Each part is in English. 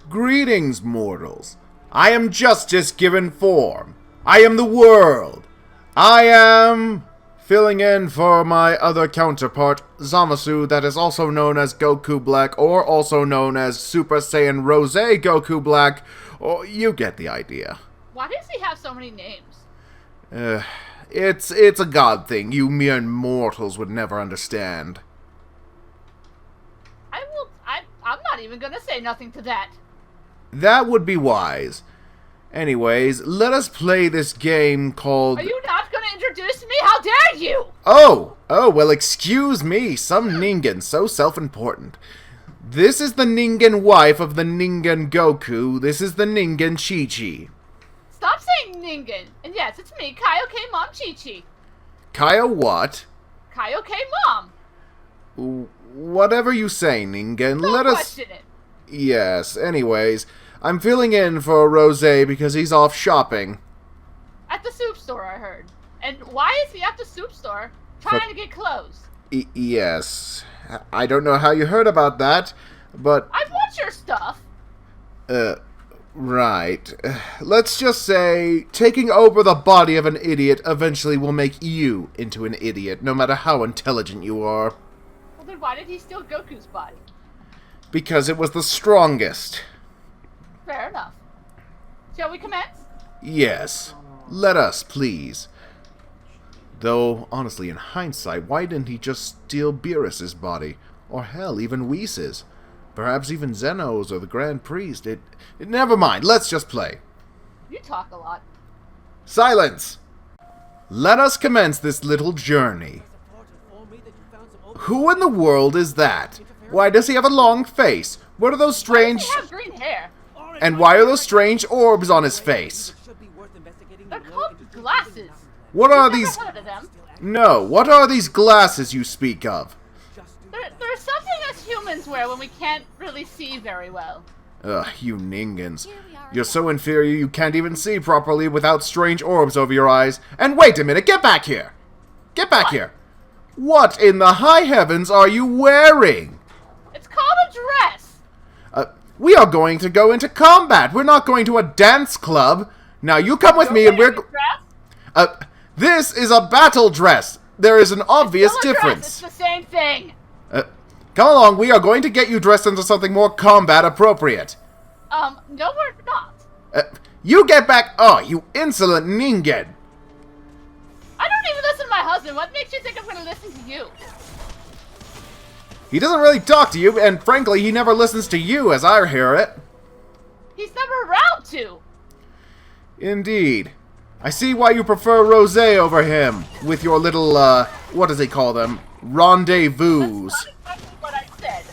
Greetings, mortals. I am justice given form. I am the world. I am filling in for my other counterpart, Zamasu, that is also known as Goku Black, or also known as Super Saiyan Rosé Goku Black, or you get the idea. Why does he have so many names? It's a god thing you mere mortals would never understand. I'm not even gonna say nothing to that. That would be wise. Anyways, let us play this game called... Are you not gonna introduce me? How dare you! Oh, well, excuse me. Some Ningen, so self-important. This is the Ningen wife of the Ningen Goku. This is the Ningen Chichi. Stop saying Ningen. And yes, it's me, Kaioke Mom Chichi. Kaya what? Kaioke Mom. Whatever you say, Ningen. Don't Let us... question it. Yes, anyways, I'm filling in for Rosé because he's off shopping. At the soup store, I heard. And why is he at the soup store trying to get clothes? Yes. I don't know how you heard about that, but... I want your stuff. Right. Let's just say, taking over the body of an idiot eventually will make you into an idiot, no matter how intelligent you are. Well, then why did he steal Goku's body? Because it was the strongest. Fair enough. Shall we commence? Yes. Let us, please. Though, honestly, in hindsight, why didn't he just steal Beerus's body? Or hell, even Whis'? Perhaps even Zeno's or the Grand Priest. Never mind, let's just play. You talk a lot. Silence! Let us commence this little journey. Who in the world is that? Why does he have a long face? What are those strange... Why does he have green hair? And why are those strange orbs on his face? They're called glasses. What are You've these... never heard of them. No, what are these glasses you speak of? They're something us humans wear when we can't really see very well. Ugh, you Ningens. You're so inferior you can't even see properly without strange orbs over your eyes. And wait a minute, get back here! Get back here! What in the high heavens are you wearing? It's called a dress. We are going to go into combat. We're not going to a dance club. Now you come with me and we're... This is a battle dress. There is an obvious difference. It's the same thing. Come along, we are going to get you dressed into something more combat appropriate. No we're not. You get back... Oh, you insolent Ningen. I don't even listen to my husband. What makes you think I'm going to listen to you? He doesn't really talk to you, and frankly, he never listens to you as I hear it. He's never around to. Indeed. I see why you prefer Rosé over him, with your little, what does he call them? Rendezvous. That's not exactly what I said.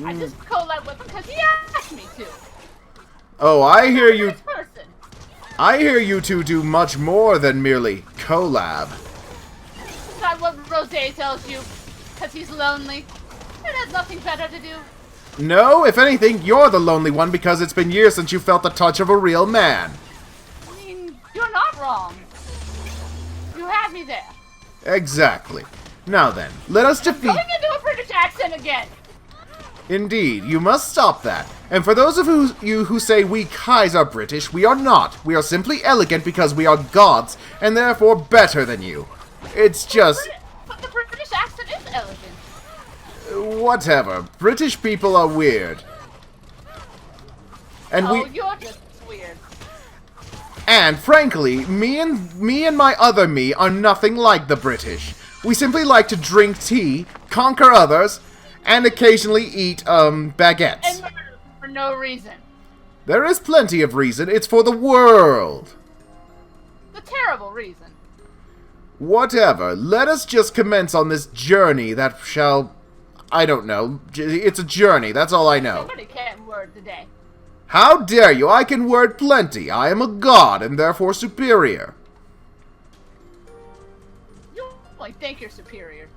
I just collab with him because he asked me to. Oh, I hear you... Nice person. I hear you two do much more than merely collab. Is that what Rosé tells you? Because he's lonely and has nothing better to do? No, if anything, you're the lonely one because it's been years since you felt the touch of a real man. I mean, you're not wrong. You had me there. Exactly. Now then, let us defeat... Going into a British accent again. Indeed, you must stop that. And for those of you who say we Kais are British, we are not. We are simply elegant because we are gods, and therefore better than you. It's just... But the British accent is elegant. Whatever. British people are weird. And You're just weird. And frankly, me and my other me are nothing like the British. We simply like to drink tea, conquer others, and occasionally eat, baguettes. And murder for no reason. There is plenty of reason. It's for the world. The terrible reason. Whatever. Let us just commence on this journey that shall... I don't know. It's a journey. That's all I know. Somebody can't word today. How dare you? I can word plenty. I am a god and therefore superior. You only think you're superior.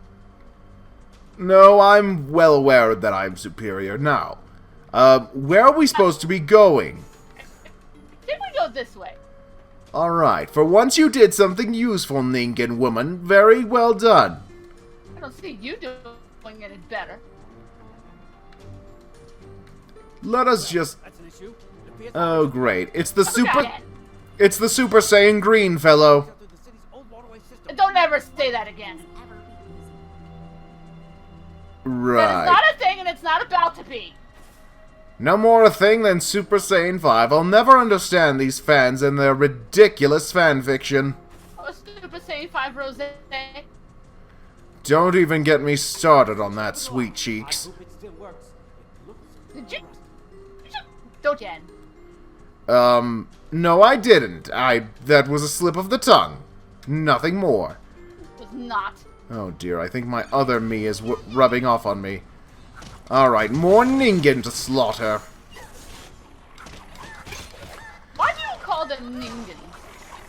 No, I'm well aware that I'm superior. Now, where are we supposed to be going? Did we go this way? Alright, for once you did something useful, Ningen woman. Very well done. I don't see you doing any better. Let us just... That's an issue. It appears Oh, great. It's the Super... Forgot it. It's the Super Saiyan Green fellow. through the city's old waterway system. And don't ever say that again. That is Right. not a thing, and it's not about to be. No more a thing than Super Saiyan 5. I'll never understand these fans and their ridiculous fanfiction. Oh, Super Saiyan 5 Rosé. Don't even get me started on that, sweet I cheeks. hope it still works. It looks Did you? Don't Jen. No I didn't. That was a slip of the tongue. Nothing more. It was not. Oh dear, I think my other me is rubbing off on me. Alright, more Ningen to slaughter. Why do you call them Ningen?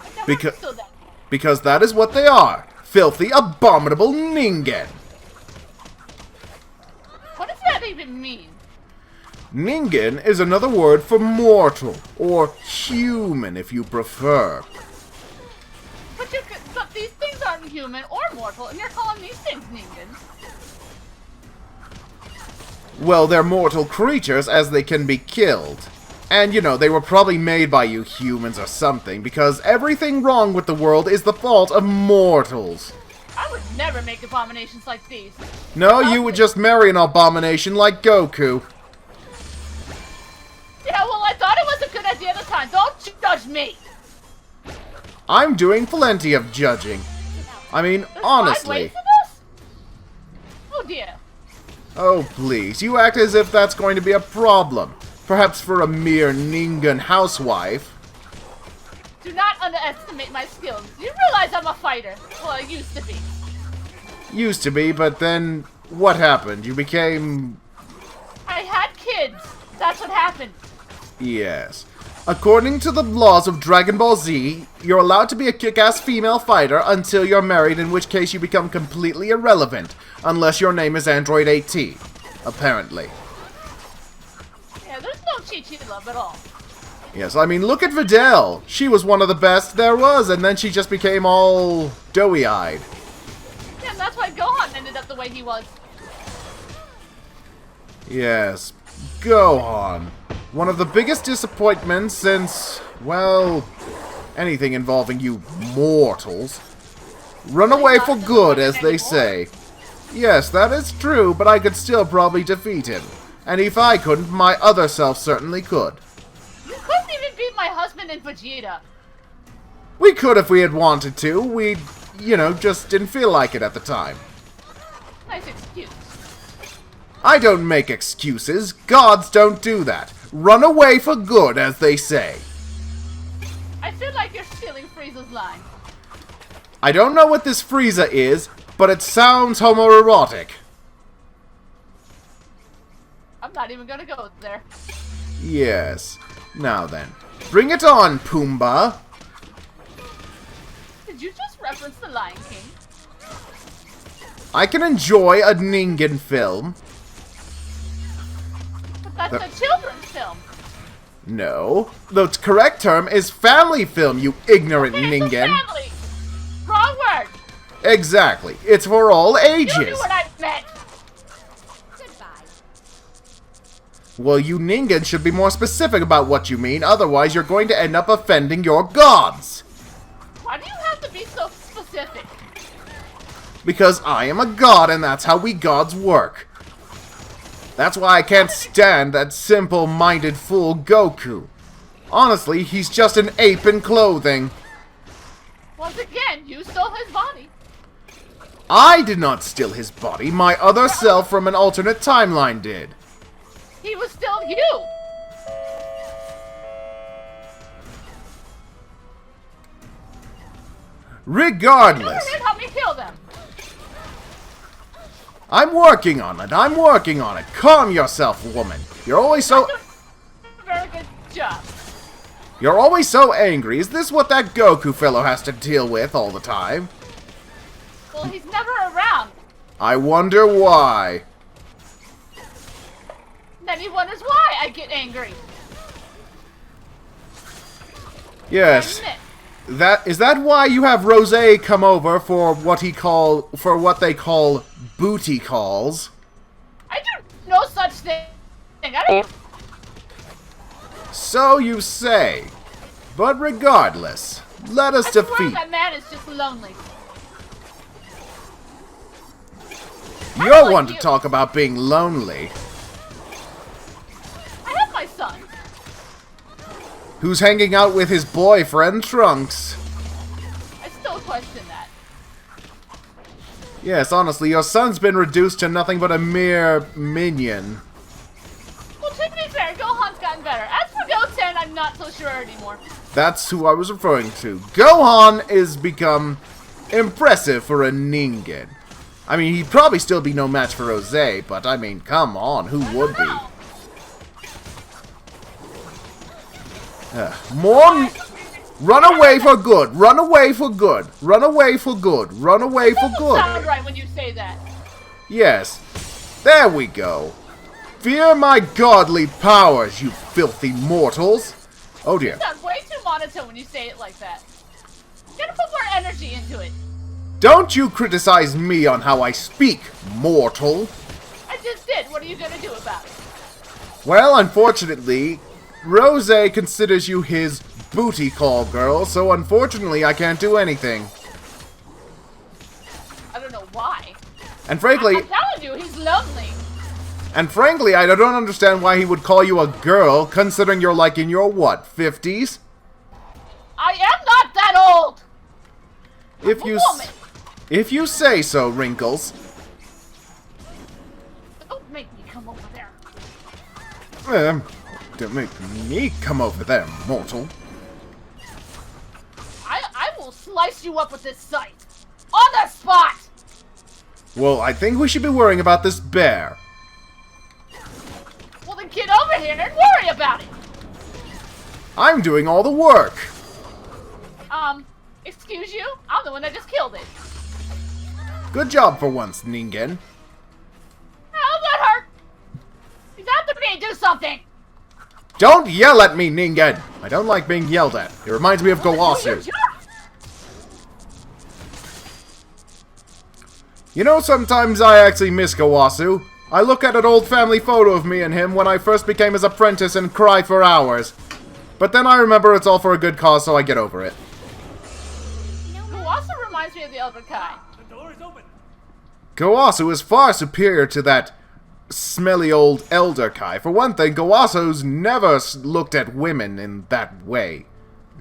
I never Because- understood that. Because that is what they are. Filthy, abominable Ningen. What does that even mean? Ningen is another word for mortal, or human if you prefer. But these things aren't human or mortal, and you're calling these things Ningens. Well, they're mortal creatures as they can be killed. And, you know, they were probably made by you humans or something, because everything wrong with the world is the fault of mortals. I would never make abominations like these. No, you would just marry an abomination like Goku. Yeah, well, I thought it was a good idea at the time. Don't judge me. I'm doing plenty of judging. I mean, There's 5 honestly. ways to this? Oh dear. Oh, please, you act as if that's going to be a problem. Perhaps for a mere Ningen housewife. Do not underestimate my skills. You realize I'm a fighter. Well, I used to be. Used to be, but then what happened? You became... I had kids. That's what happened. Yes. According to the laws of Dragon Ball Z, you're allowed to be a kick-ass female fighter until you're married, in which case you become completely irrelevant, unless your name is Android AT. Apparently. Yeah, there's no Chichi love at all. Yes, I mean, look at Videl. She was one of the best there was, and then she just became all doughy-eyed. Yeah, and that's why Gohan ended up the way he was. Yes, Gohan. One of the biggest disappointments since, well, anything involving you mortals. Run away for good, as they say. Yes, that is true, but I could still probably defeat him. And if I couldn't, my other self certainly could. You couldn't even beat my husband and Vegeta. We could if we had wanted to. We, you know, just didn't feel like it at the time. Nice excuse. I don't make excuses. Gods don't do that. Run away for good, as they say. I feel like you're stealing Frieza's line. I don't know what this Frieza is, but it sounds homoerotic. I'm not even gonna go there. Yes. Now then. Bring it on, Pumbaa. Did you just reference the Lion King? I can enjoy a Ningen film. But that's a children's film. No. The correct term is family film, you ignorant It's a Ningen. family. Wrong word. Exactly. It's for all You ages. knew what I meant. Well, you Ningen should be more specific about what you mean, otherwise you're going to end up offending your gods. Why do you have to be so specific? Because I am a god and that's how we gods work. That's why I can't stand that simple-minded fool Goku. Honestly, he's just an ape in clothing. Once again, you stole his body. I did not steal his body, my other self from an alternate timeline did. He was still you. Regardless, You help me kill them. I'm working on it, I'm working on it. Calm yourself, woman. You're always so... Very good job. You're always so angry. Is this what that Goku fellow has to deal with all the time? Well, he's never around. I wonder why. Then he wonders why I get angry. Yes. Admit. Is that why you have Rosé come over for what they call booty calls? I do no such thing. I don't. So you say. But regardless, let us I swear defeat. that man is just lonely. You're like one to you. talk about being lonely. I have my son. Who's hanging out with his boyfriend, Trunks. I still question that. Yes, honestly, your son's been reduced to nothing but a mere minion. Well, to be fair, Gohan's gotten better. As for Goten, I'm not so sure anymore. That's who I was referring to. Gohan is become impressive for a Ningen. I mean, he'd probably still be no match for Rosé, but I mean, come on, who would be? More... Run away for good! Run away for good! Run away for good! Run away for It doesn't good! sound right when you say that. Yes. There we go. Fear my godly powers, you filthy mortals! Oh dear. You sound way too monotone when you say it like that. You gotta put more energy into it. Don't you criticize me on how I speak, mortal! I just did. What are you gonna do about it? Well, unfortunately, Rosé considers you his booty call girl, so unfortunately I can't do anything. I don't know why. And frankly, I'm telling you, he's lonely. I don't understand why he would call you a girl, considering you're like in your, what, 50s? I am not that old. If I'm a you woman. if you say so, Wrinkles. Don't make me come over there. Don't make me come over there, mortal. I will slice you up with this sight. On the spot. Well, I think we should be worrying about this bear. Well, then get over here and worry about it. I'm doing all the work. Excuse you? I'm the one that just killed it. Good job for once, Ningen. How's that hurt? He's after me. Do something. Don't yell at me, Ningen! I don't like being yelled at. It reminds me of Gowasu. You know, sometimes I actually miss Gowasu. I look at an old family photo of me and him when I first became his apprentice and cry for hours. But then I remember it's all for a good cause, so I get over it. Gowasu reminds me of the Elder Kai. The door is open. Gowasu is far superior to that smelly old Elder Kai. For one thing, Gowasu's never looked at women in that way.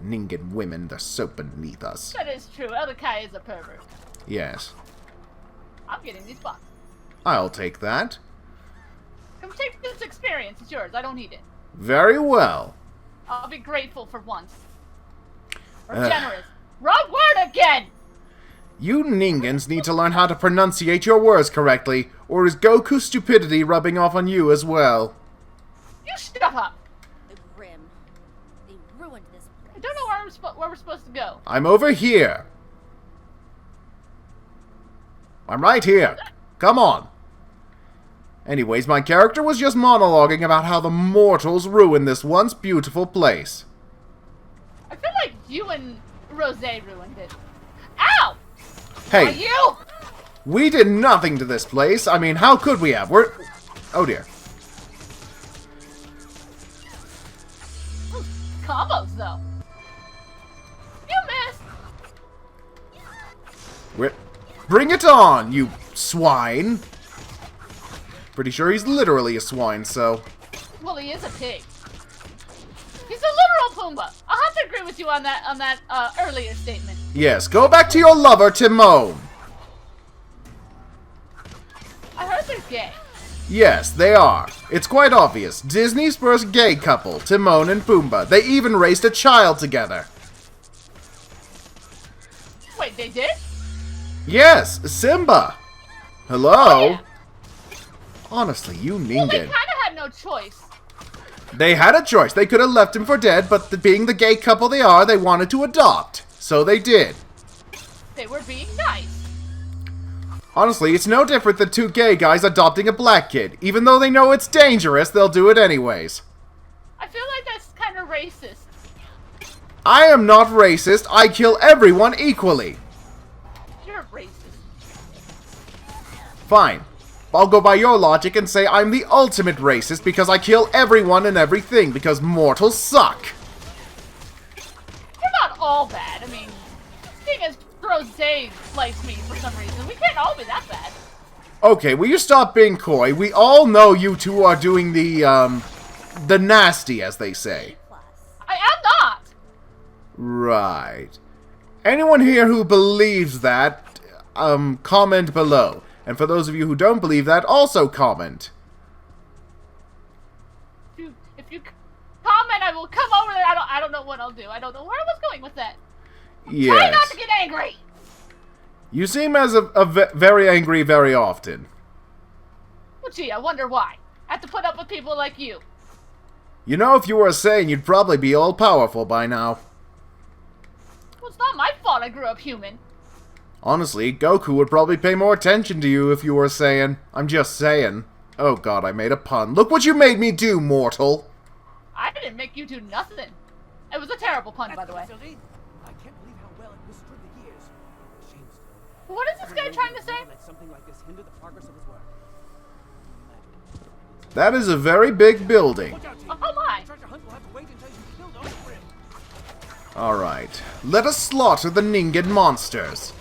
Ningen women, they're so beneath us. That is true. Elder Kai is a pervert. Yes. I'm getting these boxes. I'll take that. Come take this experience. It's yours. I don't need it. Very well. I'll be grateful for once. Or generous. Wrong word again! You Ningens need to learn how to pronunciate your words correctly, or is Goku's stupidity rubbing off on you as well? You shut up! The Grimm. They ruined this place. I don't know where we're supposed to go. I'm over here. I'm right here. Come on. Anyways, my character was just monologuing about how the mortals ruined this once beautiful place. I feel like you and Rosé ruined it. Ow! Are Hey, you? we did nothing to this place. I mean, how could we have? We're... Oh dear. Combos, though. You missed. We're... Bring it on, you swine. Pretty sure he's literally a swine, so... Well, he is a pig. He's a literal Pumbaa. I'll have to agree with you on that earlier statement. Yes, go back to your lover, Timon. I heard they're gay. Yes, they are. It's quite obvious. Disney's first gay couple, Timon and Pumbaa. They even raised a child together. Wait, they did? Yes, Simba. Hello? Oh, yeah. Honestly, you Well, they Ningen. kind of had no choice. They had a choice. They could have left him for dead, but being the gay couple they are, they wanted to adopt. So they did. They were being nice. Honestly, it's no different than two gay guys adopting a black kid. Even though they know it's dangerous, they'll do it anyways. I feel like that's kind of racist. I am not racist. I kill everyone equally. You're racist. Fine. I'll go by your logic and say I'm the ultimate racist because I kill everyone and everything because mortals suck. You're not all bad. I mean, seeing as Rosé likes me for some reason, we can't all be that bad. Okay, will you stop being coy? We all know you two are doing the nasty, as they say. Plus. I am not! Right. Anyone here who believes that, comment below. And for those of you who don't believe that, also comment. If you comment, I will come over there. I don't know what I'll do. I don't know where I was going with that. Yes. Try not to get angry! You seem as very angry very often. Well, gee, I wonder why. I have to put up with people like you. You know, if you were a Saiyan, you'd probably be all-powerful by now. Well, it's not my fault I grew up human. Honestly, Goku would probably pay more attention to you if you were a Saiyan. I'm just saying. Oh god, I made a pun. Look what you made me do, mortal! I didn't make you do nothing. It was a terrible pun, by the way. Silly. I can't believe how well it withstood the years. Shame still. What is this guy trying to say? Let something like this hinder the progress of his work. That is a very big building. Watch out, team. Oh my! Treasure hunt will have to wait until you build on Grimm. Alright, let us slaughter the Ningen monsters.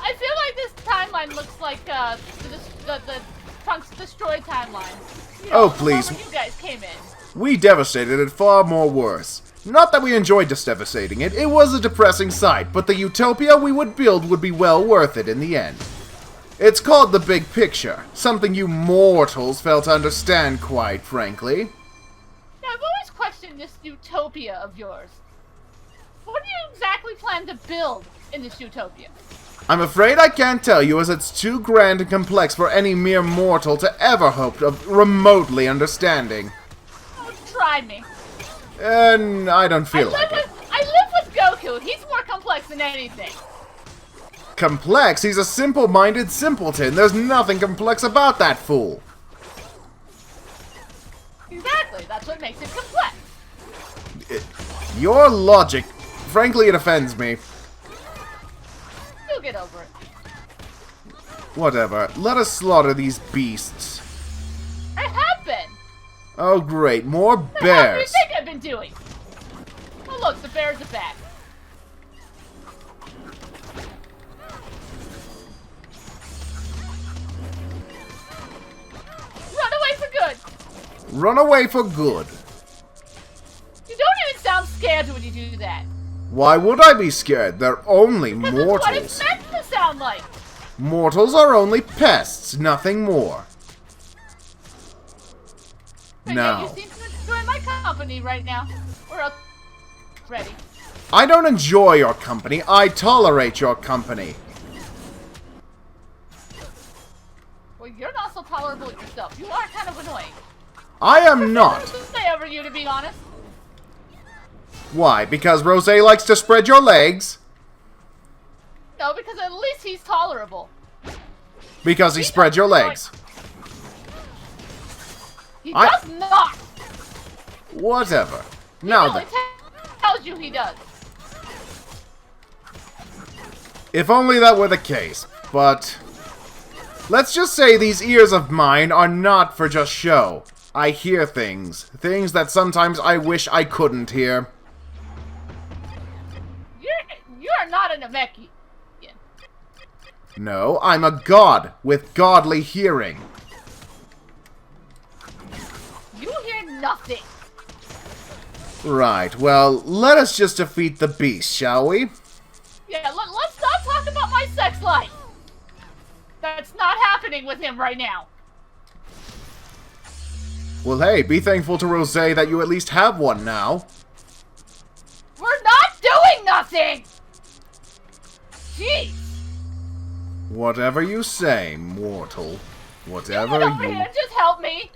I feel like this timeline looks like the Trunks Destroyed timeline. You know, Oh, please. before you guys came in. We devastated it far more worse. Not that we enjoyed just devastating it, it was a depressing sight, but the utopia we would build would be well worth it in the end. It's called the big picture, something you mortals fail to understand, quite frankly. Now, I've always questioned this utopia of yours. What do you exactly plan to build in this utopia? I'm afraid I can't tell you as it's too grand and complex for any mere mortal to ever hope of remotely understanding. Oh, try me. And I don't feel like it. I live with Goku. He's more complex than anything. Complex? He's a simple-minded simpleton. There's nothing complex about that fool. Exactly. That's what makes it complex. Your logic, frankly, it offends me. You'll get over it. Whatever. Let us slaughter these beasts. I have been. Oh, great. More What do you bears. think I've been doing? Oh, look, the bears are back. Run away for good. Run away for good. You don't even sound scared when you do that. Why would I be scared? They're only Because that's what mortals. it's meant to sound like. Mortals are only pests, nothing more. But Now, yet you seem to enjoy my company right now. Or else, ready. I don't enjoy your company, I tolerate your company. Well, you're not so tolerable yourself. You are kind of annoying. I am not. Stay over you, to be honest. Why? Because Rosé likes to spread your legs? No, because at least he's tolerable. Because he spreads your legs. He I- does not. Whatever. He Now only then, tells you he does. if only that were the case, but... Let's just say these ears of mine are not for just show. I hear things. Things that sometimes I wish I couldn't hear. You are not a Namekian. No, I'm a god with godly hearing. You hear nothing. Right, well, let us just defeat the beast, shall we? Yeah, let's not talk about my sex life. That's not happening with him right now. Well, hey, be thankful to Rosé that you at least have one now. We're not doing nothing. Jeez. Whatever you say, mortal. Whatever Get over you... here, just help me.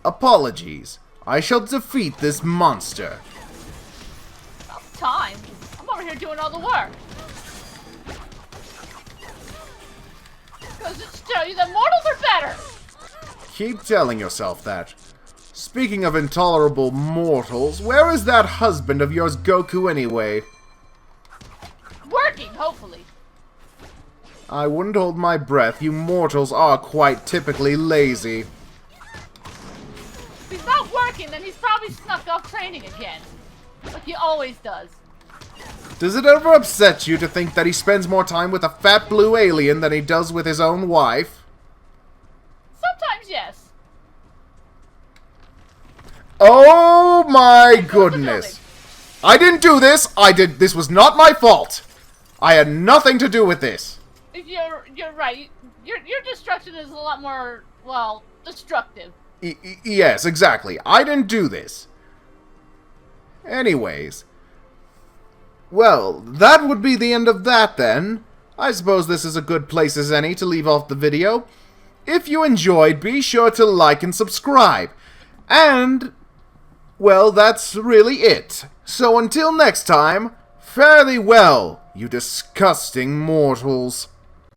Apologies. I shall defeat this monster. About time. I'm over here doing all the work. Goes to show you that mortals are better. Keep telling yourself that. Speaking of intolerable mortals, where is that husband of yours, Goku, anyway? Working, hopefully. I wouldn't hold my breath. You mortals are quite typically lazy. If he's not working, then he's probably snuck off training again. Like he always does. Does it ever upset you to think that he spends more time with a fat blue alien than he does with his own wife? Sometimes, yes. Oh my goodness. I didn't do this. This was not my fault. I had nothing to do with this. You're right. Your destruction is a lot more, well, destructive. Yes, exactly. I didn't do this. Anyways. Well, that would be the end of that then. I suppose this is a good place as any to leave off the video. If you enjoyed, be sure to like and subscribe. And, well, that's really it. So until next time, fare thee well, you disgusting mortals.